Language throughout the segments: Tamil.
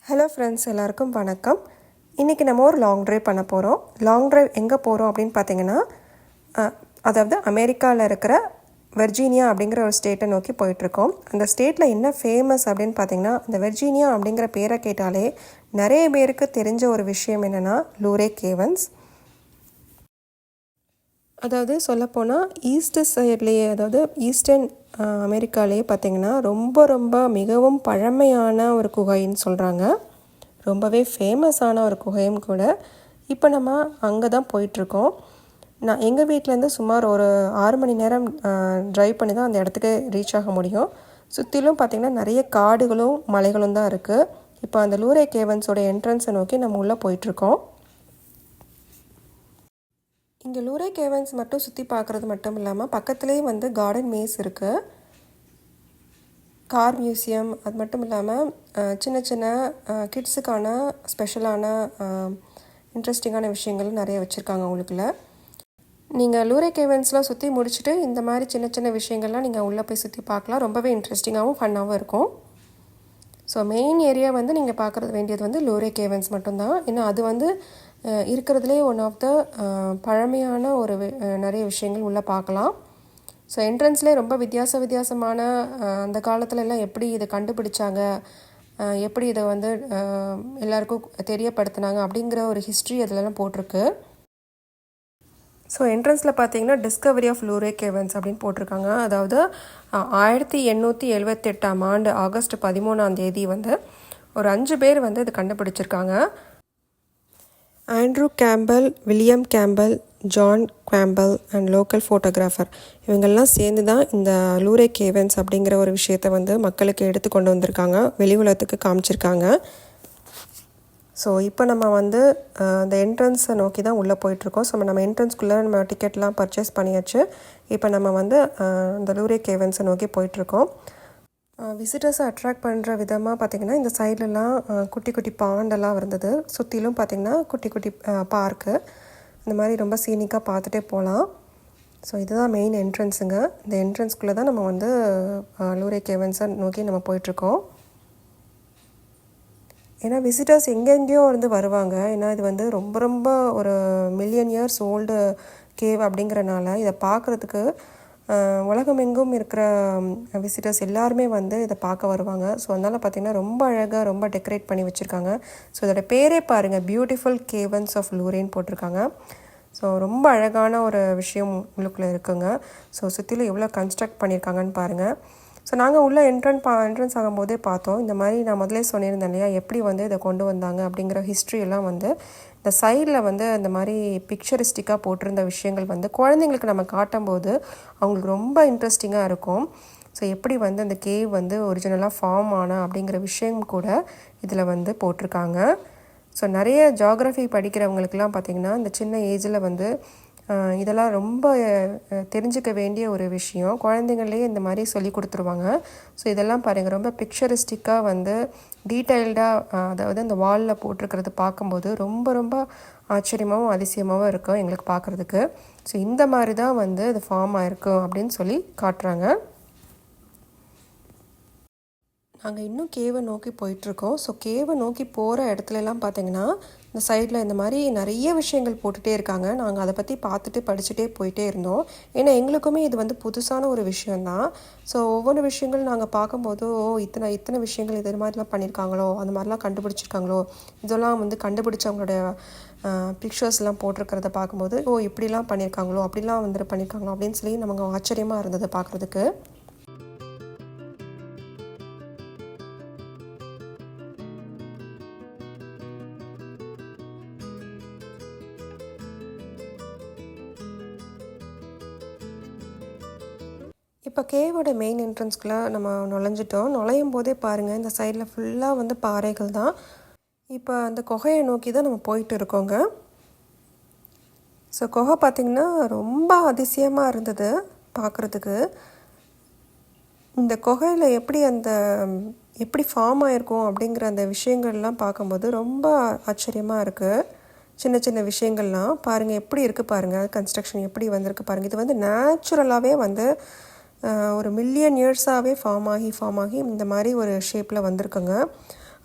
ஹலோ ஃப்ரெண்ட்ஸ், எல்லாருக்கும் வணக்கம். இன்றைக்கி நம்ம ஒரு லாங் ட்ரைவ் பண்ண போகிறோம். லாங் ட்ரைவ் எங்கே போகிறோம் அப்படின்னு பார்த்தீங்கன்னா, அதாவது அமெரிக்காவில் இருக்கிற வெர்ஜீனியா அப்படிங்கிற ஒரு ஸ்டேட்டை நோக்கி போயிட்டுருக்கோம். அந்த ஸ்டேட்டில் என்ன ஃபேமஸ் அப்படின்னு பார்த்தீங்கன்னா, அந்த வெர்ஜீனியா அப்படிங்கிற பேரை கேட்டாலே நிறைய பேருக்கு தெரிஞ்ச ஒரு விஷயம் என்னென்னா லூரே கேவன்ஸ். அதாவது சொல்லப்போனால் ஈஸ்ட் சைட்லேயே, அதாவது ஈஸ்டர்ன் அமெரிக்காலேயே பார்த்திங்கன்னா ரொம்ப மிகவும் பழமையான ஒரு குகைன்னு சொல்கிறாங்க. ரொம்பவே ஃபேமஸான ஒரு குகையும் கூட. இப்போ நம்ம அங்கே தான் போயிட்டுருக்கோம். நான் எங்கள் வீட்டிலேருந்து சுமார் ஒரு 6 மணி நேரம் ட்ரைவ் பண்ணி தான் அந்த இடத்துக்கு ரீச் ஆக முடியும். சுற்றிலும் பார்த்திங்கன்னா நிறைய காடுகளும் மலைகளும் தான் இருக்குது. இப்போ அந்த லூரே கேவன்ஸோட என்ட்ரன்ஸை நோக்கி நம்ம உள்ளே போயிட்டுருக்கோம். இங்கே லூரே கேவன்ஸ் மட்டும் சுற்றி பார்க்குறது மட்டும் இல்லாமல் பக்கத்துலேயே வந்து கார்டன் மேஸ் இருக்குது, கார் மியூசியம், அது மட்டும் இல்லாமல் சின்ன சின்ன கிட்ஸுக்கான ஸ்பெஷலான இன்ட்ரெஸ்டிங்கான விஷயங்கள் நிறைய வச்சுருக்காங்க உங்களுக்குள்ள. நீங்கள் லூரே கேவன்ஸ்லாம் சுற்றி முடிச்சுட்டு இந்த மாதிரி சின்ன சின்ன விஷயங்கள்லாம் நீங்கள் உள்ளே போய் சுற்றி பார்க்கலாம். ரொம்பவே இன்ட்ரெஸ்டிங்காகவும் ஃபன்னாகவும் இருக்கும். ஸோ மெயின் ஏரியா வந்து நீங்கள் பார்க்குறது வேண்டியது வந்து லூரே கேவன்ஸ் மட்டும்தான். ஏன்னா அது வந்து இருக்கிறதுலே ஒன் ஆஃப் த பழமையான ஒரு நிறைய விஷயங்கள் உள்ளே பார்க்கலாம். ஸோ என்ட்ரன்ஸ்லேயே ரொம்ப வித்தியாசமான அந்த காலத்துல எல்லாம் எப்படி இதை கண்டுபிடிச்சாங்க, எப்படி இதை வந்து எல்லாருக்கும் தெரியப்படுத்தினாங்க அப்படிங்கிற ஒரு ஹிஸ்ட்ரி அதிலலாம் போட்டிருக்கு. ஸோ என்ட்ரன்ஸில் பார்த்தீங்கன்னா டிஸ்கவரி ஆஃப் லூரே கேவன்ஸ் அப்படின்னு போட்டிருக்காங்க. அதாவது 1878ஆம் ஆண்டு ஆகஸ்ட் 13ஆம் தேதி வந்து ஒரு 5 பேர் வந்து இது கண்டுபிடிச்சிருக்காங்க. Andrew Campbell, William Campbell, John Campbell and local photographer இவங்கெல்லாம் சேர்ந்து தான் இந்த லூரே கேவன்ஸ் அப்படிங்கிற ஒரு விஷயத்தை வந்து மக்களுக்கு எடுத்து கொண்டு வந்திருக்காங்க, வெளி உலகத்துக்கு காமிச்சிருக்காங்க. ஸோ இப்போ நம்ம வந்து அந்த என்ட்ரன்ஸை நோக்கி தான் உள்ளே போயிட்டுருக்கோம். ஸோ நம்ம என்ட்ரன்ஸ்குள்ளே நம்ம டிக்கெட்லாம் பர்ச்சேஸ் பண்ணியாச்சு. இப்போ நம்ம வந்து அந்த லூரே கேவன்ஸை நோக்கி போயிட்டுருக்கோம். விசிட்டர்ஸை அட்ராக்ட் பண்ணுற விதமாக பார்த்திங்கன்னா இந்த சைட்லலாம் குட்டி பாண்டெல்லாம் இருந்தது. சுற்றிலும் பார்த்திங்கன்னா குட்டி பார்க்கு, இந்த மாதிரி ரொம்ப சீனிக்காக பார்த்துட்டே போகலாம். ஸோ இதுதான் மெயின் என்ட்ரன்ஸுங்க. இந்த என்ட்ரன்ஸ்குள்ளே தான் நம்ம வந்து லூரே கேவன்ஸை நோக்கி நம்ம போயிட்டுருக்கோம். ஏன்னா விசிட்டர்ஸ் எங்கெங்கேயோ இருந்து வருவாங்க. ஏன்னா இது வந்து ரொம்ப ஒரு மில்லியன் இயர்ஸ் ஓல்டு கேவ் அப்படிங்கிறனால இதை பார்க்குறதுக்கு உலகமெங்கும் இருக்கிற விசிட்டர்ஸ் எல்லாருமே வந்து இதை பார்க்க வருவாங்க. ஸோ அதனால் பார்த்திங்கன்னா ரொம்ப அழகாக ரொம்ப டெக்கரேட் பண்ணி வச்சுருக்காங்க. ஸோ இதோட பேரே பாருங்கள், பியூட்டிஃபுல் கேவன்ஸ் ஆஃப் லூரேன்னு போட்டிருக்காங்க. ஸோ ரொம்ப அழகான ஒரு விஷயம் உள்ளுக்குள்ளே இருக்குங்க. ஸோ சுற்றிலும் எவ்வளோ கன்ஸ்ட்ரக்ட் பண்ணியிருக்காங்கன்னு பாருங்கள். ஸோ நாங்கள் உள்ளே என்ட்ரன்ஸ் ஆகும்போதே பார்த்தோம். இந்த மாதிரி நான் முதலே சொல்லியிருந்தேன் இல்லையா, எப்படி வந்து இதை கொண்டு வந்தாங்க அப்படிங்கிற ஹிஸ்ட்ரியெல்லாம் வந்து இந்த சைடில் வந்து அந்த மாதிரி பிக்சரிஸ்டிக்காக போட்டிருந்த விஷயங்கள் வந்து குழந்தைங்களுக்கு நம்ம காட்டும்போது அவங்களுக்கு ரொம்ப இன்ட்ரெஸ்டிங்காக இருக்கும். ஸோ எப்படி வந்து அந்த கேவ் வந்து ஒரிஜினலாக ஃபார்ம் ஆனா அப்படிங்கிற விஷயம் கூட இதில் வந்து போட்டிருக்காங்க. ஸோ நிறைய ஜியாகிரஃபி படிக்கிறவங்களுக்கெல்லாம் பார்த்திங்கன்னா இந்த சின்ன ஏஜில் வந்து இதெல்லாம் ரொம்ப தெரிஞ்சிக்க வேண்டிய ஒரு விஷயம். குழந்தைங்களே இந்த மாதிரி சொல்லி கொடுத்துருவாங்க. ஸோ இதெல்லாம் பாருங்கள், ரொம்ப பிக்சரிஸ்டிக்காக வந்து டீட்டெயில்டாக, அதாவது அந்த வாலில் போட்டிருக்கிறது பார்க்கும்போது ரொம்ப ஆச்சரியமாகவும் அதிசயமாகவும் இருக்கும் எங்களுக்கு பார்க்குறதுக்கு. ஸோ இந்த மாதிரி தான் வந்து இது ஃபார்ம் ஆகிருக்கும் அப்படின்னு சொல்லி காட்டுறாங்க. நாங்கள் இன்னும் கேவை நோக்கி போயிட்டுருக்கோம். ஸோ கேவை நோக்கி போகிற இடத்துலலாம் பார்த்திங்கன்னா இந்த சைடில் இந்த மாதிரி நிறைய விஷயங்கள் போட்டுகிட்டே இருக்காங்க. நாங்கள் அதை பற்றி பார்த்துட்டு படிச்சுட்டே போயிட்டே இருந்தோம். ஏன்னா எங்களுக்குமே இது வந்து புதுசான ஒரு விஷயந்தான். ஸோ ஒவ்வொரு விஷயங்கள் நாங்கள் பார்க்கும்போது இத்தனை விஷயங்கள் இது மாதிரிலாம் பண்ணியிருக்காங்களோ, அந்த மாதிரிலாம் கண்டுபிடிச்சிருக்காங்களோ, இதெல்லாம் வந்து கண்டுபிடிச்சவங்களோட பிக்சர்ஸ்லாம் போட்டிருக்கிறத பார்க்கும்போது இப்படிலாம் பண்ணியிருக்காங்களோ, அப்படிலாம் வந்து பண்ணியிருக்காங்களோ அப்படின்னு சொல்லி நமக்கு ஆச்சரியமாக இருந்தது பார்க்குறதுக்கு. இப்போ கேவோட மெயின் என்ட்ரன்ஸ்குள்ளே நம்ம நுழைஞ்சிட்டோம். நுழையும் போதே பாருங்கள், இந்த சைடில் ஃபுல்லாக வந்து பாறைகள் தான். இப்போ அந்த குகையை நோக்கி தான் நம்ம போயிட்டு இருக்கோங்க. ஸோ குகை பார்த்திங்கன்னா ரொம்ப அதிசயமாக இருந்தது பார்க்குறதுக்கு. இந்த குகையில் எப்படி ஃபார்ம் ஆகிருக்கும் அப்படிங்கிற அந்த விஷயங்கள்லாம் பார்க்கும்போது ரொம்ப ஆச்சரியமாக இருக்குது. சின்ன விஷயங்கள்லாம் பாருங்கள், எப்படி இருக்குது பாருங்கள், கன்ஸ்ட்ரக்ஷன் எப்படி வந்திருக்கு பாருங்கள். இது வந்து நேச்சுரலாகவே வந்து ஒரு மில்லியன் இயர்ஸாகவே ஃபார்ம் ஆகி இந்த மாதிரி ஒரு ஷேப்பில் வந்திருக்குங்க.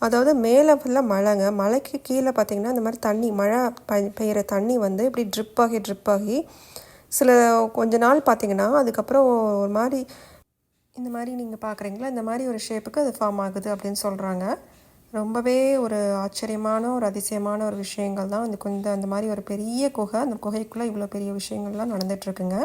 அதாவது மேலே ஃபுல்லாக மழைங்க. மலைக்கு கீழே பார்த்திங்கன்னா இந்த மாதிரி தண்ணி மழை பெய்கிற தண்ணி வந்து இப்படி ட்ரிப் ஆகி சில கொஞ்ச நாள் பார்த்திங்கன்னா அதுக்கப்புறம் ஒரு மாதிரி இந்த மாதிரி நீங்கள் பார்க்குறீங்களா, இந்த மாதிரி ஒரு ஷேப்புக்கு அது ஃபார்ம் ஆகுது அப்படின்னு சொல்கிறாங்க. ரொம்பவே ஒரு ஆச்சரியமான ஒரு அதிசயமான ஒரு விஷயங்கள் தான் கொஞ்சம் அந்த மாதிரி ஒரு பெரிய குகை, அந்த குகைக்குள்ளே இவ்வளோ பெரிய விஷயங்கள்லாம் நடந்துகிட்ருக்குங்க.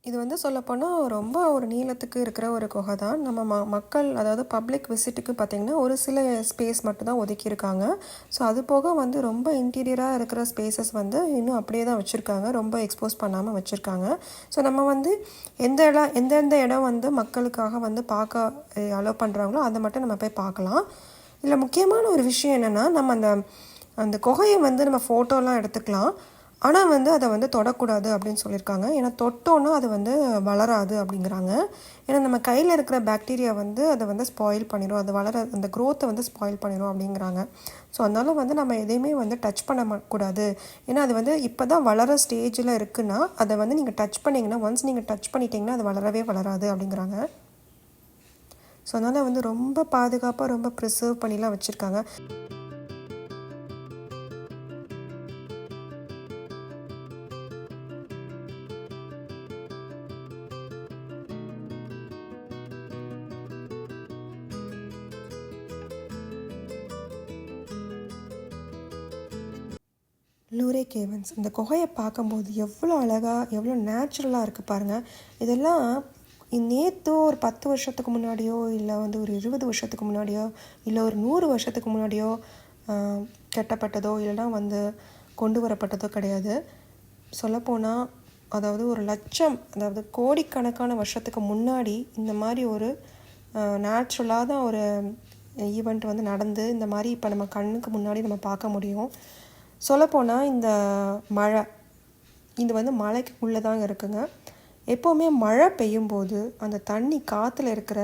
இது வந்து சொல்லப்போனால் ரொம்ப ஒரு நீளத்துக்கு இருக்கிற ஒரு குகை தான். நம்ம மக்கள் அதாவது பப்ளிக் விசிட்டுக்கு பார்த்திங்கன்னா ஒரு சில ஸ்பேஸ் மட்டும் தான் ஒதுக்கியிருக்காங்க. ஸோ அது போக வந்து ரொம்ப இன்டீரியராக இருக்கிற ஸ்பேசஸ் வந்து இன்னும் அப்படியே தான் வச்சுருக்காங்க, ரொம்ப எக்ஸ்போஸ் பண்ணாமல் வச்சுருக்காங்க. ஸோ நம்ம வந்து எந்தெந்த இடம் வந்து மக்களுக்காக வந்து பார்க்க அலோவ் பண்ணுறாங்களோ அதை மட்டும் நம்ம போய் பார்க்கலாம். இதில் முக்கியமான ஒரு விஷயம் என்னென்னா, நம்ம அந்த குகையை வந்து நம்ம ஃபோட்டோலாம் எடுத்துக்கலாம். ஆனால் வந்து அதை வந்து தொடக்கூடாது அப்படின்னு சொல்லியிருக்காங்க. ஏன்னா தொட்டோன்னா அது வந்து வளராது அப்படிங்கிறாங்க. ஏன்னா நம்ம கையில் இருக்கிற பாக்டீரியா வந்து அதை வந்து ஸ்பாயில் பண்ணிடும், அது அந்த க்ரோத்தை வந்து ஸ்பாயில் பண்ணிடும் அப்படிங்கிறாங்க. ஸோ அதனால் வந்து நம்ம எதையுமே வந்து டச் பண்ணக்கூடாது. ஏன்னா அது வந்து இப்போ தான் வளர ஸ்டேஜில் இருக்குன்னா அதை வந்து நீங்கள் டச் பண்ணிங்கன்னா, ஒன்ஸ் நீங்கள் டச் பண்ணிட்டீங்கன்னா அது வளரவே வளராது அப்படிங்கிறாங்க. ஸோ அதனால் வந்து ரொம்ப பாதுகாப்பாக ரொம்ப ப்ரிசர்வ் பண்ணிலாம் வச்சுருக்காங்க. லூரே கேவன்ஸ் இந்த குகையை பார்க்கும்போது எவ்வளோ அழகாக எவ்வளோ நேச்சுரலாக இருக்குது பாருங்கள். இதெல்லாம் நேற்று ஒரு 10 வருஷத்துக்கு முன்னாடியோ இல்லை வந்து ஒரு 20 வருஷத்துக்கு முன்னாடியோ இல்லை ஒரு 100 வருஷத்துக்கு முன்னாடியோ கட்டப்பட்டதோ இல்லைனா வந்து கொண்டு வரப்பட்டதோ கிடையாது. சொல்லப்போனால் அதாவது ஒரு லட்சம், அதாவது கோடிக்கணக்கான வருஷத்துக்கு முன்னாடி இந்த மாதிரி ஒரு நேச்சுரலாக தான் ஒரு ஈவெண்ட் வந்து நடந்து இந்த மாதிரி இப்போ நம்ம கண்ணுக்கு முன்னாடி நம்ம பார்க்க முடியும். சொல்லப்போனால் இந்த மழை இது வந்து மலைக்கு உள்ளே தாங்க இருக்குங்க. எப்போவுமே மழை பெய்யும்போது அந்த தண்ணி காற்றுல இருக்கிற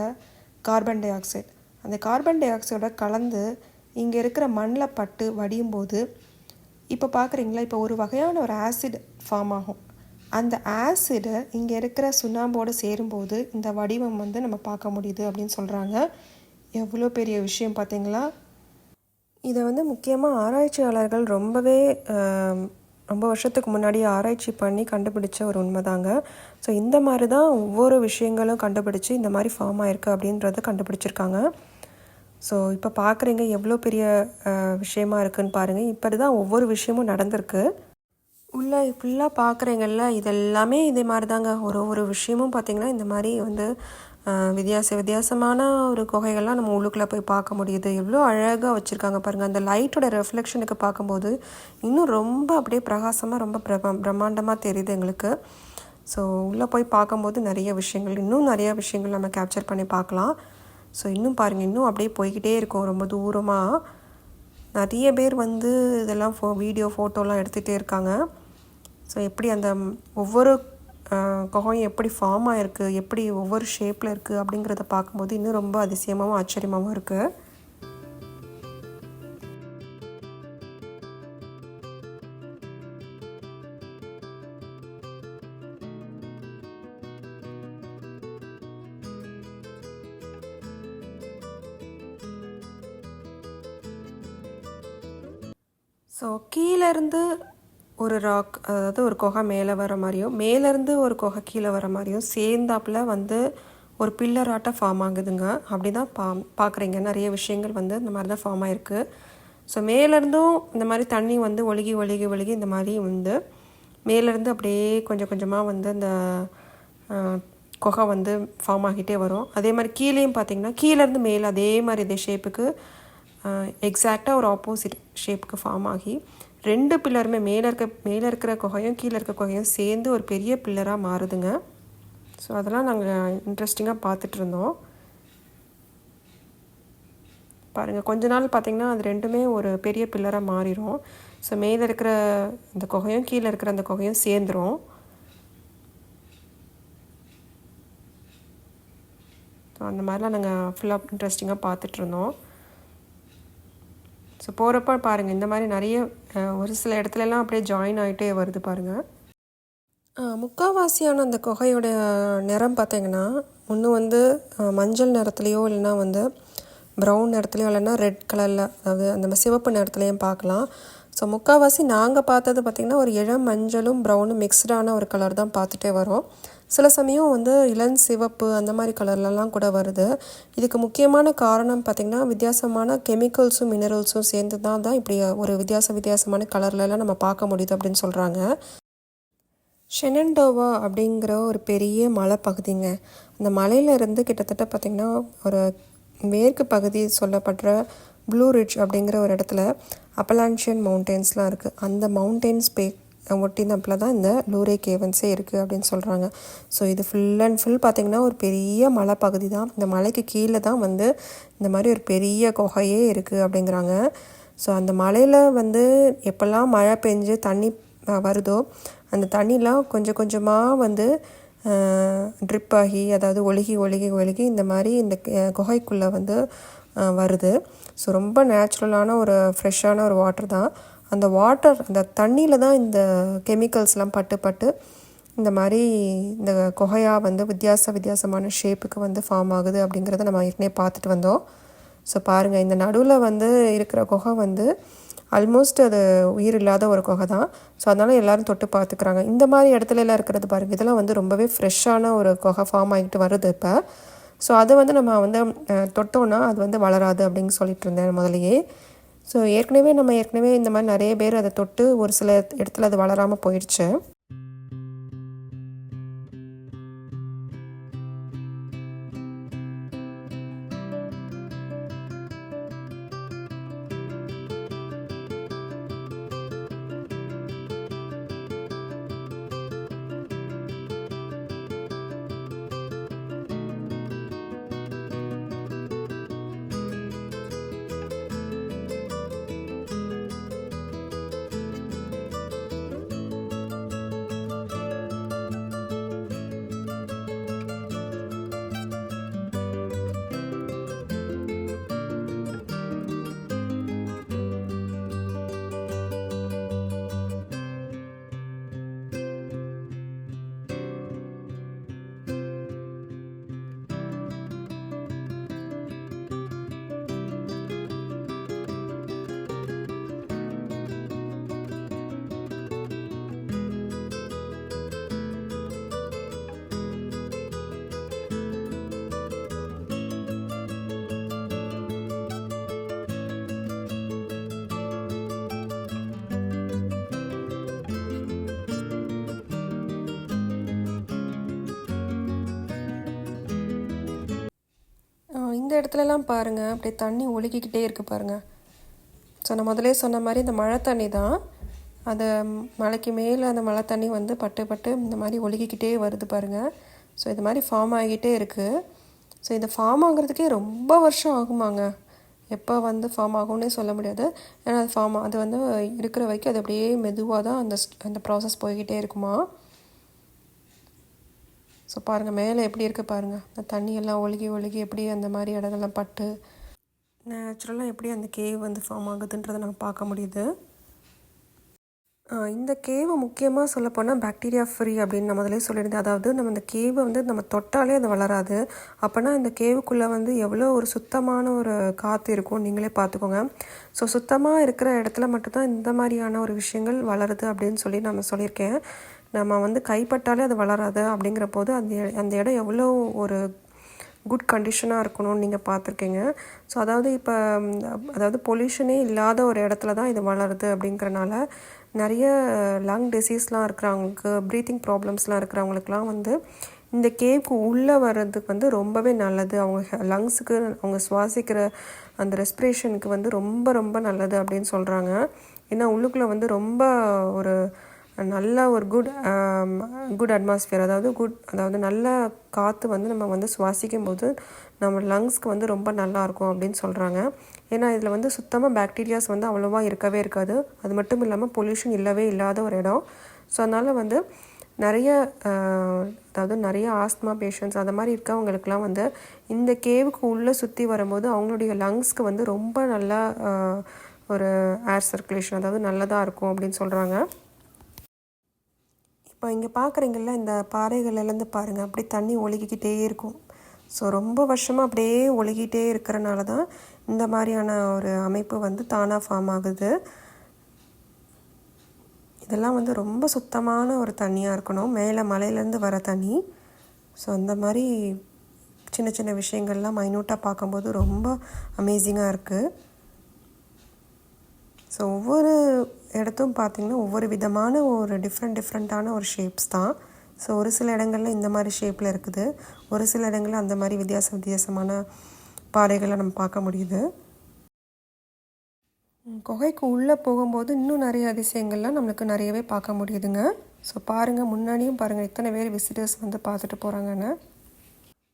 கார்பன் டை ஆக்சைடு, அந்த கார்பன் டை ஆக்சைடோட கலந்து இங்கே இருக்கிற மண்ணில் பட்டு வடியும் போது இப்போ பார்க்குறீங்களா, இப்போ ஒரு வகையான ஒரு ஆசிட் ஃபார்ம் ஆகும். அந்த ஆசிடை இங்கே இருக்கிற சுண்ணாம்போடு சேரும்போது இந்த வடிவம் வந்து நம்ம பார்க்க முடியுது அப்படின்னு சொல்கிறாங்க. எவ்வளோ பெரிய விஷயம் பார்த்தீங்களா. இதை வந்து முக்கியமாக ஆராய்ச்சியாளர்கள் ரொம்ப வருஷத்துக்கு முன்னாடி ஆராய்ச்சி பண்ணி கண்டுபிடிச்ச ஒரு உண்மைதாங்க. ஸோ இந்த மாதிரி தான் ஒவ்வொரு விஷயங்களும் கண்டுபிடிச்சி இந்த மாதிரி ஃபார்ம் ஆகிருக்கு அப்படின்றத கண்டுபிடிச்சிருக்காங்க. ஸோ இப்போ பார்க்குறீங்க எவ்வளோ பெரிய விஷயமா இருக்குதுன்னு பாருங்கள். இப்படி தான் ஒவ்வொரு விஷயமும் நடந்திருக்கு. உள்ளே ஃபுல்லாக பார்க்குறீங்கள்ல, இதெல்லாமே இதே மாதிரி தாங்க. ஒரு விஷயமும் பார்த்திங்கன்னா இந்த மாதிரி வந்து வித்தியாசமான ஒரு குகைகள்லாம் நம்ம உள்ளுக்குள்ளே போய் பார்க்க முடியுது. எவ்வளோ அழகாக வச்சுருக்காங்க பாருங்கள். அந்த லைட்டோட ரெஃப்ளெக்ஷனுக்கு பார்க்கும்போது இன்னும் ரொம்ப அப்படியே பிரகாசமாக ரொம்ப பிரம்மாண்டமாக தெரியுது எங்களுக்கு. ஸோ உள்ளே போய் பார்க்கும்போது இன்னும் நிறைய விஷயங்கள் நம்ம கேப்சர் பண்ணி பார்க்கலாம். ஸோ இன்னும் பாருங்கள், இன்னும் அப்படியே போய்கிட்டே இருக்கும். ரொம்ப தூரமாக நிறைய பேர் வந்து இதெல்லாம் வீடியோ ஃபோட்டோலாம் எடுத்துகிட்டே இருக்காங்க. ஸோ எப்படி அந்த ஒவ்வொரு குகையும் எப்படி ஃபார்ம் ஆகிருக்கு, எப்படி ஒவ்வொரு ஷேப்பில் இருக்குது அப்படிங்கிறத பார்க்கும்போது இன்னும் ரொம்ப அதிசயமாகவும் ஆச்சரியமாகவும் இருக்குது. ஸோ கீழேருந்து ஒரு ராக், அதாவது ஒரு குகை மேலே வர மாதிரியும் மேலேருந்து ஒரு குகை கீழே வர மாதிரியும் சேர்ந்தாப்பில் வந்து ஒரு பில்லராட்டம் ஃபார்ம் ஆகுதுங்க. அப்படி தான் பார்க்குறீங்க. நிறைய விஷயங்கள் வந்து இந்த மாதிரி தான் ஃபார்ம் ஆகிருக்கு. ஸோ மேலேருந்தும் இந்த மாதிரி தண்ணி வந்து ஒழுகி இந்த மாதிரி வந்து மேலேருந்து அப்படியே கொஞ்சம் கொஞ்சமாக வந்து அந்த குகை வந்து ஃபார்ம் ஆகிட்டே வரும். அதே மாதிரி கீழேயும் பார்த்திங்கன்னா கீழேருந்து மேலே அதே மாதிரி இதே ஷேப்புக்கு எக்ஸாக்டாக ஒரு ஆப்போசிட் ஷேப்புக்கு ஃபார்ம் ஆகி 2 பில்லருமே மேலே இருக்கிற குகையும் கீழே இருக்க குகையும் சேர்ந்து ஒரு பெரிய பில்லராக மாறுதுங்க. ஸோ அதெல்லாம் நாங்கள் இன்ட்ரெஸ்டிங்காக பார்த்துட்ருந்தோம். பாருங்கள், கொஞ்ச நாள் பார்த்திங்கன்னா அது ரெண்டுமே ஒரு பெரிய பில்லராக மாறிடும். ஸோ மேலே இருக்கிற இந்த குகையும் கீழே இருக்கிற அந்த குகையும் சேர்ந்துடும். ஸோ அந்த மாதிரிலாம் நாங்கள் ஃபுல்லாக இன்ட்ரெஸ்டிங்காக பார்த்துட்ருந்தோம். ஸோ போகிறப்ப பாருங்கள், இந்த மாதிரி நிறைய ஒரு சில இடத்துலலாம் அப்படியே ஜாயின் ஆகிட்டே வருது பாருங்கள். முக்கால்வாசியான அந்த குகையோட நிறம் பார்த்திங்கன்னா ஒன்று வந்து மஞ்சள் நிறத்துலையோ இல்லைன்னா வந்து ப்ரௌன் நிறத்துலையும் இல்லைன்னா ரெட் கலரில், அதாவது அந்த சிவப்பு நிறத்துலையும் பார்க்கலாம். ஸோ முக்கால்வாசி நாங்கள் பார்த்தது பார்த்திங்கன்னா ஒரு இளம் மஞ்சளும் ப்ரௌனும் மிக்ஸ்டான ஒரு கலர் தான் பார்த்துட்டே வரோம். சில சமயம் வந்து இளம் சிவப்பு அந்த மாதிரி கலர்லலாம் கூட வருது. இதுக்கு முக்கியமான காரணம் பார்த்திங்கன்னா வித்தியாசமான கெமிக்கல்ஸும் மினரல்ஸும் சேர்ந்து தான் இப்படி ஒரு வித்தியாசமான கலர்லலாம் நம்ம பார்க்க முடியுது அப்படின்னு சொல்கிறாங்க. ஷெனண்டோவா அப்படிங்கிற ஒரு பெரிய மலைப்பகுதிங்க. அந்த மலையிலேருந்து கிட்டத்தட்ட பார்த்திங்கன்னா ஒரு மேற்கு பகுதி சொல்லப்படுற ப்ளூ ரிட்ஜ் அப்படிங்கிற ஒரு இடத்துல அப்பலான்ஷியன் மவுண்டெயின்ஸ்லாம் இருக்குது. அந்த மவுண்டெயின்ஸ் ஒட்டினப்பில் தான் இந்த லூரே கேவன்ஸே இருக்குது அப்படின்னு சொல்கிறாங்க. ஸோ இது ஃபுல் அண்ட் ஃபுல் பார்த்திங்கன்னா ஒரு பெரிய மலைப்பகுதி தான். இந்த மலைக்கு கீழே தான் வந்து இந்த மாதிரி ஒரு பெரிய குகையே இருக்குது அப்படிங்கிறாங்க. ஸோ அந்த மலையில் வந்து எப்போல்லாம் மழை பெஞ்சு தண்ணி வருதோ அந்த தண்ணிலாம் கொஞ்சம் கொஞ்சமாக வந்து ட்ரிப் ஆகி, அதாவது ஒழுகி இந்த மாதிரி இந்த குகைக்குள்ளே வந்து வருது. ஸோ ரொம்ப நேச்சுரலான ஒரு ஃப்ரெஷ்ஷான ஒரு வாட்டர் தான். அந்த தண்ணியில் தான் இந்த கெமிக்கல்ஸ்லாம் பட்டு இந்த மாதிரி இந்த குகையாக வந்து வித்தியாசமான ஷேப்புக்கு வந்து ஃபார்ம் ஆகுது அப்படிங்கிறத நம்ம ஏற்கனவே பார்த்துட்டு வந்தோம். ஸோ பாருங்கள், இந்த நடுவில் வந்து இருக்கிற குகை வந்து ஆல்மோஸ்ட் அது உயிர் இல்லாத ஒரு குகை தான். ஸோ அதனால் எல்லோரும் தொட்டு பார்த்துக்கிறாங்க. இந்த மாதிரி இடத்துலலாம் இருக்கிறது பாருங்கள், இதெல்லாம் வந்து ரொம்பவே ஃப்ரெஷ்ஷான ஒரு குகை ஃபார்ம் ஆகிட்டு வருது இப்போ. ஸோ அதை வந்து நம்ம வந்து தொட்டோன்னா அது வந்து வளராது அப்படின்னு சொல்லிட்டு இருந்தேன் முதலையே. ஸோ ஏற்கனவே இந்த மாதிரி நிறைய பேர் அதை தொட்டு ஒரு சில இடத்துல அது வளராமல் போயிடுச்சு. இந்த இடத்துலலாம் பாருங்கள், அப்படியே தண்ணி ஒழுகிக்கிட்டே இருக்குது பாருங்கள். ஸோ நான் முதலே சொன்ன மாதிரி இந்த மழை தண்ணி தான், அது மலைக்கு மேலே அந்த மழை தண்ணி வந்து பட்டு இந்த மாதிரி ஒழுகிக்கிட்டே வருது பாருங்கள். ஸோ இது மாதிரி ஃபார்ம் ஆகிக்கிட்டே இருக்குது. ஸோ இந்த ஃபார்ம் ஆகுறதுக்கே ரொம்ப வருஷம் ஆகுமாங்க. எப்போ வந்து ஃபார்ம் ஆகும்னே சொல்ல முடியாது. ஏன்னா அது வந்து இருக்கிற வரைக்கும் அது அப்படியே மெதுவாக தான் அந்த ப்ராசஸ் போய்கிட்டே இருக்குமா. ஸோ பாருங்கள் மேலே எப்படி இருக்குது பாருங்கள், அந்த தண்ணியெல்லாம் ஒழுகி எப்படி அந்த மாதிரி இடங்கள்லாம் பட்டு நேச்சுரலாக எப்படி அந்த கேவ் வந்து ஃபார்ம் ஆகுதுன்றதை நம்ம பார்க்க முடியுது. இந்த கேவை முக்கியமாக சொல்லப்போனால் பாக்டீரியா ஃப்ரீ அப்படின்னு நான் முதலே சொல்லியிருந்தேன். அதாவது நம்ம இந்த கேவை வந்து நம்ம தொட்டாலே அது வளராது. அப்போனா இந்த கேவுக்குள்ளே வந்து எவ்வளோ ஒரு சுத்தமான ஒரு காற்று இருக்கும் நீங்களே பார்த்துக்கோங்க. ஸோ சுத்தமாக இருக்கிற இடத்துல மட்டும்தான் இந்த மாதிரியான ஒரு விஷயங்கள் வளருது அப்படின்னு சொல்லி நான் சொல்லியிருக்கேன். நம்ம வந்து கைப்பட்டாலே அது வளராது அப்படிங்கிற போது அந்த இடம் எவ்வளோ ஒரு குட் கண்டிஷனாக இருக்கணும்னு நீங்கள் பார்த்துருக்கீங்க. ஸோ அதாவது பொல்யூஷனே இல்லாத ஒரு இடத்துல தான் இது வளருது அப்படிங்கிறனால நிறைய லங் டிசீஸ்லாம் இருக்கிறவங்களுக்கு, ப்ரீத்திங் ப்ராப்ளம்ஸ்லாம் இருக்கிறவங்களுக்குலாம் வந்து இந்த கேவுக்கு உள்ளே வர்றதுக்கு வந்து ரொம்பவே நல்லது. அவங்க லங்ஸுக்கு, அவங்க சுவாசிக்கிற அந்த ரெஸ்பிரேஷனுக்கு வந்து ரொம்ப ரொம்ப நல்லது அப்படின்னு சொல்கிறாங்க. ஏன்னா உள்ளுக்குள்ளே வந்து ரொம்ப ஒரு நல்ல ஒரு குட் அட்மாஸ்ஃபியர், அதாவது நல்ல காற்று வந்து நம்ம வந்து சுவாசிக்கும் போது நம்ம லங்ஸ்க்கு வந்து ரொம்ப நல்லாயிருக்கும் அப்படின்னு சொல்கிறாங்க. ஏன்னா இதில் வந்து சுத்தமாக பாக்டீரியாஸ் வந்து அவ்வளோவா இருக்கவே இருக்காது. அது மட்டும் இல்லாமல் பொல்யூஷன் இல்லவே இல்லாத ஒரு இடம். ஸோ அதனால் வந்து நிறைய ஆஸ்துமா பேஷண்ட்ஸ் அந்த மாதிரி இருக்கவங்களுக்குலாம் வந்து இந்த கேவுக்கு உள்ளே சுற்றி வரும்போது அவங்களுடைய லங்ஸ்க்கு வந்து ரொம்ப நல்லா ஒரு ஏர் சர்க்குலேஷன், அதாவது நல்லதாக இருக்கும் அப்படின்னு சொல்கிறாங்க. இப்போ இங்கே பார்க்குறீங்கள, இந்த பாறைகள்லேருந்து பாருங்கள், அப்படி தண்ணி ஒழுகிக்கிட்டே இருக்கும். ஸோ ரொம்ப வருஷமாக அப்படியே ஒழுகிட்டே இருக்கிறனால தான் இந்த மாதிரியான ஒரு அமைப்பு வந்து தானாக ஃபார்ம் ஆகுது. இதெல்லாம் வந்து ரொம்ப சுத்தமான ஒரு தண்ணியாக இருக்கணும், மேலே மலையிலேருந்து வர தண்ணி. ஸோ அந்த மாதிரி சின்ன சின்ன விஷயங்கள்லாம் மைன்யூட்டாக பார்க்கும்போது ரொம்ப அமேசிங்காக இருக்குது. ஸோ ஒவ்வொரு இடத்தும் பார்த்திங்கன்னா ஒவ்வொரு விதமான ஒரு டிஃப்ரெண்ட்டான ஒரு ஷேப்ஸ் தான். ஸோ ஒரு சில இடங்களில் இந்த மாதிரி ஷேப்பில் இருக்குது, ஒரு சில இடங்களில் அந்த மாதிரி வித்தியாசமான பாறைகளை நம்ம பார்க்க முடியுது. குகைக்கு உள்ளே போகும்போது இன்னும் நிறைய அதிசயங்கள்லாம் நம்மளுக்கு நிறையவே பார்க்க முடியுதுங்க. ஸோ பாருங்கள், முன்னாடியும் பாருங்கள் இத்தனை பேர் விசிட்டர்ஸ் வந்து பார்த்துட்டு போகிறாங்கன்னு.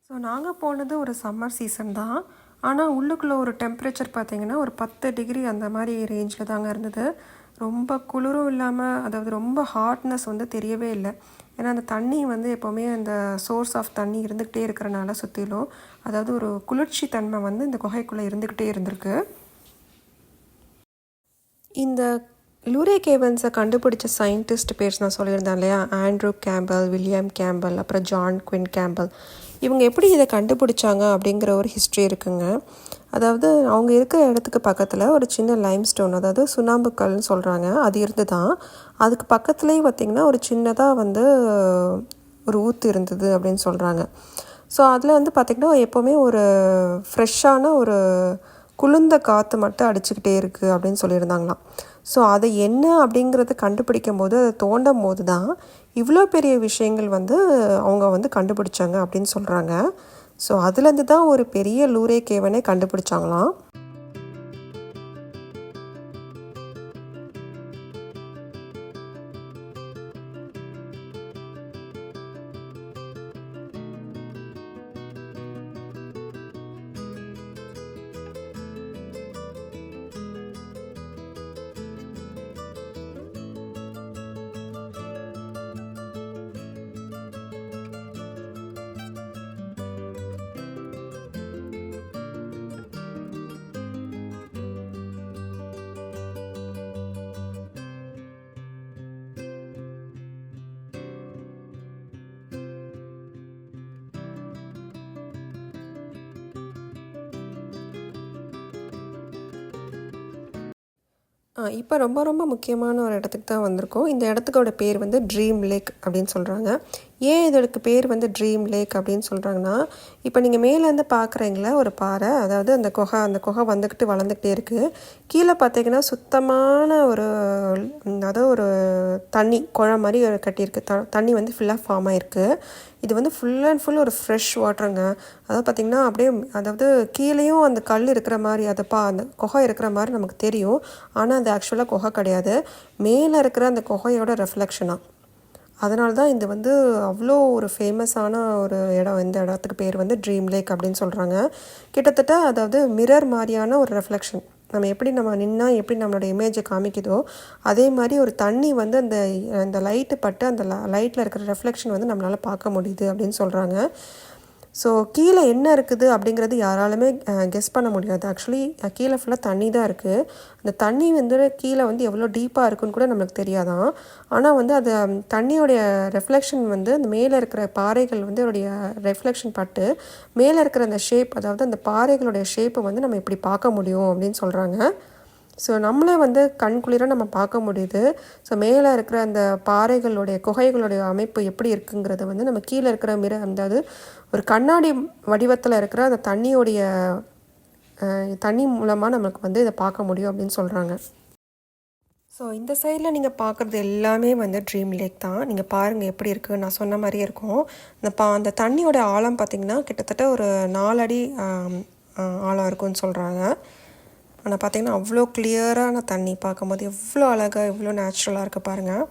ஸோ நாங்கள் போனது ஒரு சம்மர் சீசன் தான். ஆனால் உள்ளுக்குள்ளே ஒரு டெம்பரேச்சர் பார்த்திங்கன்னா ஒரு 10 டிகிரி அந்த மாதிரி ரேஞ்சில் தாங்க இருந்தது. ரொம்ப குளிரும் இல்லாமல், அதாவது ரொம்ப ஹாட்னஸ் வந்து தெரியவே இல்லை. ஏன்னா அந்த தண்ணி வந்து எப்போவுமே அந்த சோர்ஸ் ஆஃப் தண்ணி இருந்துக்கிட்டே இருக்கிறனால சுற்றிலும், அதாவது ஒரு குளிர்ச்சி தன்மை வந்து இந்த குகைக்குள்ளே இருந்துக்கிட்டே இருந்திருக்கு. இந்த லூரே கேவன்ஸை கண்டுபிடிச்ச சயின்டிஸ்ட் பேர்ஸ் நான் சொல்லியிருந்தேன் இல்லையா, ஆண்ட்ரூ கேம்பல், வில்லியம் கேம்பல், அப்புறம் ஜான் குவின் கேம்பல். இவங்க எப்படி இதை கண்டுபிடிச்சாங்க அப்படிங்கிற ஒரு ஹிஸ்ட்ரி இருக்குங்க. அதாவது அவங்க இருக்கிற இடத்துக்கு பக்கத்தில் ஒரு சின்ன லைம்ஸ்டோன், அதாவது சுண்ணாம்புக்கல்னு சொல்கிறாங்க, அது இருந்து தான். அதுக்கு பக்கத்துலேயே பார்த்திங்கன்னா ஒரு சின்னதாக வந்து ஒரு ஊற்று இருந்தது அப்படின்னு சொல்கிறாங்க. ஸோ அதில் வந்து பார்த்திங்கன்னா எப்போவுமே ஒரு ஃப்ரெஷ்ஷான ஒரு குளிர்ந்த காற்று மட்டும் அடிச்சுக்கிட்டே இருக்குது அப்படின்னு சொல்லியிருந்தாங்களாம். ஸோ அதை என்ன அப்படிங்கிறத கண்டுபிடிக்கும் போது, அதை தோண்டும் போது தான் இவ்வளோ பெரிய விஷயங்கள் வந்து அவங்க வந்து கண்டுபிடிச்சாங்க அப்படின்னு சொல்கிறாங்க. ஸோ அதுலேருந்து தான் ஒரு பெரிய லூரே கேவனே கண்டுபிடிச்சாங்களாம். இப்போ ரொம்ப ரொம்ப முக்கியமான ஒரு இடத்துக்கு தான் வந்திருக்கோம். இந்த இடத்துக்கோட பேர் வந்து ட்ரீம் லேக் அப்படின்னு சொல்கிறாங்க. ஏன் இதோட பேர் வந்து ட்ரீம் லேக் அப்படின்னு சொல்கிறாங்கன்னா, இப்போ நீங்கள் மேலேருந்து பார்க்குறீங்களா ஒரு பாறை, அதாவது அந்த குகை வந்துக்கிட்டு வளர்ந்துக்கிட்டே இருக்குது. கீழே பார்த்தீங்கன்னா சுத்தமான ஒரு, அதாவது ஒரு தண்ணி குழா மாதிரி கட்டியிருக்கு. தண்ணி வந்து ஃபுல்லாக ஃபார்ம் ஆகிருக்கு. இது வந்து ஃபுல் அண்ட் ஃபுல் ஒரு ஃப்ரெஷ் வாட்டருங்க. அதாவது பார்த்திங்கன்னா அப்படியே, அதாவது கீழேயும் அந்த கல் இருக்கிற மாதிரி, அந்த குகை இருக்கிற மாதிரி நமக்கு தெரியும். ஆனால் அது ஆக்சுவலாக குகை கிடையாது, மேலே இருக்கிற அந்த குகையோட ரெஃப்ளெக்ஷனாக. அதனால தான் இது வந்து அவ்வளோ ஒரு ஃபேமஸான ஒரு இடம். இந்த இடத்துக்கு பேர் வந்து ட்ரீம் லேக் அப்படின்னு சொல்கிறாங்க. கிட்டத்தட்ட அதாவது மிரர் மாதிரியான ஒரு ரெஃப்ளெக்ஷன். நம்ம நின்னா எப்படி நம்மளோட இமேஜை காமிக்குதோ, அதே மாதிரி ஒரு தண்ணி வந்து அந்த லைட்டு பட்டு அந்த லைட்டில் இருக்கிற ரெஃப்ளெக்ஷன் வந்து நம்மளால் பார்க்க முடியுது அப்படின்னு சொல்கிறாங்க. ஸோ கீழே என்ன இருக்குது அப்படிங்கிறது யாராலுமே கெஸ் பண்ண முடியாது. ஆக்சுவலி கீழே ஃபுல்லாக தண்ணி தான் இருக்குது. அந்த தண்ணி வந்து கீழே வந்து எவ்வளோ டீப்பாக இருக்குன்னு கூட நம்மளுக்கு தெரியாதான். ஆனால் வந்து அது தண்ணியோடைய ரெஃப்ளெக்ஷன் வந்து அந்த மேலே இருக்கிற பாறைகள் வந்து அதோடைய ரெஃப்ளெக்ஷன் பட்டு மேலே இருக்கிற அந்த ஷேப், அதாவது அந்த பாறைகளுடைய ஷேப்பை வந்து நம்ம இப்படி பார்க்க முடியும் அப்படின்னு சொல்கிறாங்க. ஸோ நம்மளே வந்து கண்குளிராக நம்ம பார்க்க முடியுது. ஸோ மேலே இருக்கிற அந்த குகைகளுடைய அமைப்பு எப்படி இருக்குங்கிறத வந்து நம்ம கீழே இருக்கிற அதாவது ஒரு கண்ணாடி வடிவத்தில் இருக்கிற அந்த தண்ணி மூலமாக நமக்கு வந்து இதை பார்க்க முடியும் அப்படின்னு சொல்கிறாங்க. ஸோ இந்த சைடில் நீங்கள் பார்க்குறது எல்லாமே வந்து ட்ரீம் லேக் தான். நீங்கள் பாருங்கள் எப்படி இருக்குது, நான் சொன்ன மாதிரியே இருக்கும். அந்த தண்ணியோட ஆழம் பார்த்திங்கன்னா கிட்டத்தட்ட ஒரு 4 அடி ஆழம் இருக்குன்னு சொல்கிறாங்க. ஆனால் பார்த்திங்கன்னா அவ்வளோ கிளியரான தண்ணி, பார்க்கும்போது எவ்வளோ அழகாக எவ்வளோ நேச்சுரலாக இருக்குது பாருங்கள்.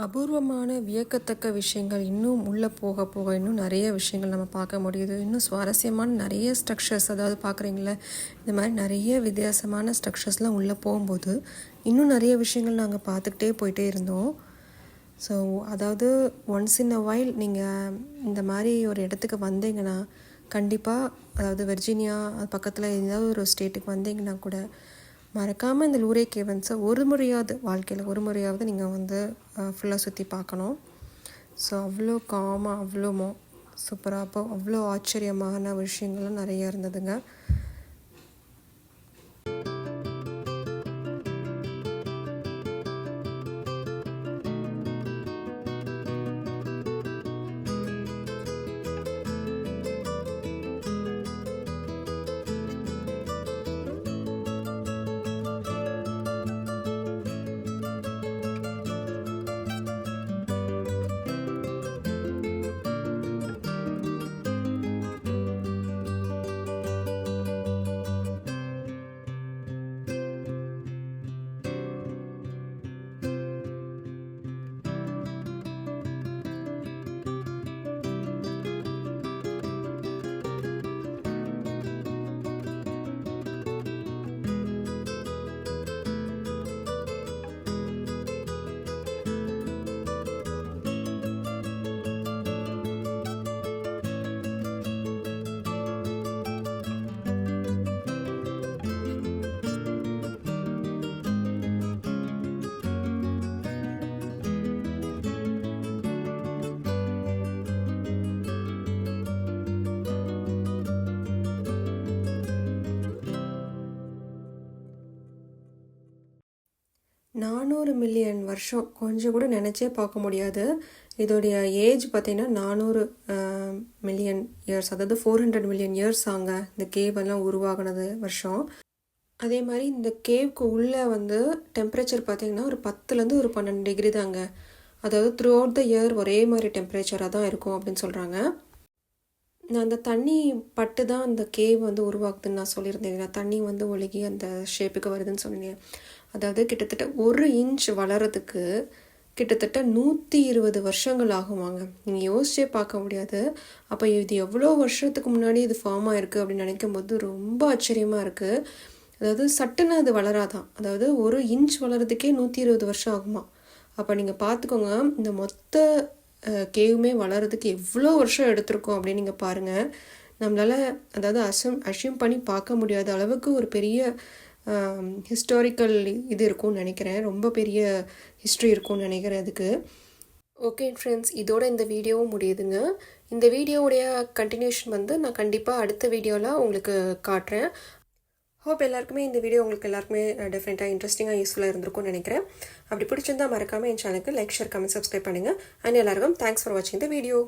அபூர்வமான வியக்கத்தக்க விஷயங்கள் இன்னும் உள்ளே போக போக இன்னும் நிறைய விஷயங்கள் நம்ம பார்க்க முடியுது. இன்னும் சுவாரஸ்யமான நிறைய ஸ்ட்ரக்சர்ஸ், அதாவது பார்க்குறீங்களே இந்த மாதிரி நிறைய வித்தியாசமான ஸ்ட்ரக்சர்ஸ்லாம் உள்ளே போகும்போது இன்னும் நிறைய விஷயங்கள் நாங்கள் பார்த்துக்கிட்டே போயிட்டே இருந்தோம். ஸோ அதாவது ஒன்ஸ் இன் அ வைல் நீங்கள் இந்த மாதிரி ஒரு இடத்துக்கு வந்தீங்கன்னா கண்டிப்பாக, அதாவது வெர்ஜீனியா அது பக்கத்தில் ஏதாவது ஒரு ஸ்டேட்டுக்கு வந்தீங்கன்னா கூட மறக்காமல் இந்த லூரே கேவன்ஸை ஒரு முறையாவது வாழ்க்கையில் ஒரு முறையாவது நீங்கள் வந்து ஃபுல்லாக சுற்றி பார்க்கணும். ஸோ அவ்வளோ காமாக அவ்வளோ சூப்பராக, அப்போ அவ்வளோ ஆச்சரியமான விஷயங்கள்லாம் நிறையா இருந்ததுங்க. $400 மில்லியன் வருஷம் கொஞ்சம் கூட நினச்சே பார்க்க முடியாது. இதோடைய ஏஜ் பார்த்திங்கன்னா 400 மில்லியன் இயர்ஸ், அதாவது 400 மில்லியன் இயர்ஸ் ஆங்க இந்த கேவ் எல்லாம் உருவாகினது வருஷம். அதே மாதிரி இந்த கேவ்க்கு உள்ளே வந்து டெம்பரேச்சர் பார்த்திங்கன்னா ஒரு 10லேருந்து ஒரு 12 டிகிரி தாங்க. அதாவது த்ரூ அவுட் த இயர் ஒரே மாதிரி டெம்பரேச்சராக தான் இருக்கும் அப்படின்னு சொல்கிறாங்க. நான் அந்த தண்ணி பட்டு தான் அந்த கேவ் வந்து உருவாக்குதுன்னு நான் சொல்லியிருந்தேன். தண்ணி வந்து ஒழுகி அந்த ஷேப்புக்கு வருதுன்னு சொன்னேன். அதாவது கிட்டத்தட்ட 1 இன்ச் வளர்கிறதுக்கு கிட்டத்தட்ட 120 வருஷங்கள் ஆகுவாங்க. நீங்கள் யோசிச்சே பார்க்க முடியாது. அப்போ இது எவ்வளோ வருஷத்துக்கு முன்னாடி இது ஃபார்ம் ஆகிருக்கு அப்படின்னு நினைக்கும் போது ரொம்ப ஆச்சரியமாக இருக்குது. அதாவது சட்டுன்னு அது வளராதான். அதாவது 1 இன்ச் வளர்கிறதுக்கே 120 வருஷம் ஆகுமா. அப்போ நீங்கள் பார்த்துக்கோங்க, இந்த மொத்த கேவுமே வளர்கிறதுக்கு எவ்வளோ வருஷம் எடுத்திருக்கோம் அப்படின்னு நீங்கள் பாருங்கள். நம்மளால் அதாவது அஷ்யூம் பண்ணி பார்க்க முடியாத அளவுக்கு ஒரு பெரிய ஹிஸ்டாரிக்கல் இது இருக்கும்னு நினைக்கிறேன். ரொம்ப பெரிய ஹிஸ்ட்ரி இருக்கும்னு நினைக்கிறேன் அதுக்கு. ஓகே ஃப்ரெண்ட்ஸ், இதோட இந்த வீடியோவும் முடியுதுங்க. இந்த வீடியோவுடைய கண்டினியூஷன் வந்து நான் கண்டிப்பாக அடுத்த வீடியோவில் உங்களுக்கு காட்டுறேன். ஹோப் எல்லாருக்குமே இந்த வீடியோ உங்களுக்கு எல்லாருக்குமே டிஃப்ரெண்ட்டாக இன்ட்ரெஸ்டிங்காக யூஸ்ஃபுல்லாக இருந்திருக்கும்னு நினைக்கிறேன். அப்படி பிடிச்சிருந்தால் மறக்காமல் என் சேனலுக்கு லைக், ஷேர், கமெண்ட், சப்ஸ்கிரைப் பண்ணுங்கள். அண்ட் எல்லாருக்கும் தேங்க்ஸ் ஃபார் வாட்சிங் த வீடியோ.